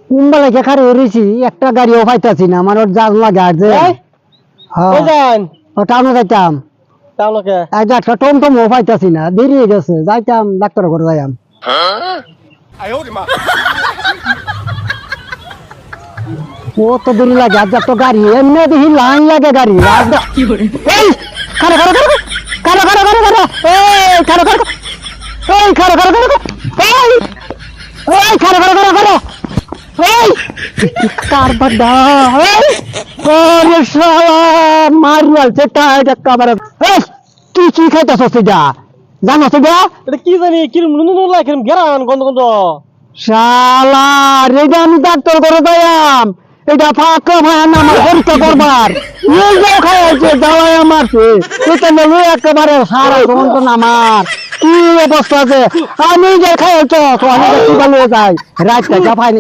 কুম্বালে কে খারে হইছি একটা গাড়িও পাইতাছি না আমার ওর জাজ লাগে আর যে কই যান ও টাউনে যাইতাম তাহলে কে আজ একটা টমটমও পাইতাছি না দেরি হয়ে গেছে যাইতাম ডাক্তার ঘরে যাইতাম ও তো দেরি লাগে আজ তো গাড়ি এমনি দেখি লাইন লাগে গাড়ি এই খারো খারো খারো খারো খারো খারো এই খারো খারো এই খারো খারো খারো এই এই খারো খারো খারো খারো এই কার বাড্ডা এই ওরে শালা মারিয়াল সেটা একেবারে এই তুই কি খাইতাছস এটা জানোস এটা এটা কি জানি কিরম নুন লাগে কিরম গেরান গন্ধ গন্ধ শালা রেডা আমি ডাক্তার করে যাইয়াম এটা ফাঁকা ভাই না আমার পরীক্ষা করবার এই যে খাইছে দাওয়াই আমারছে এটা নেলে একেবারে সারা গন্ধ না আমার কি অবস্থা আছে আমি যে খাইছো তো আমি কি বলে যাই রাত থেকে পাইনি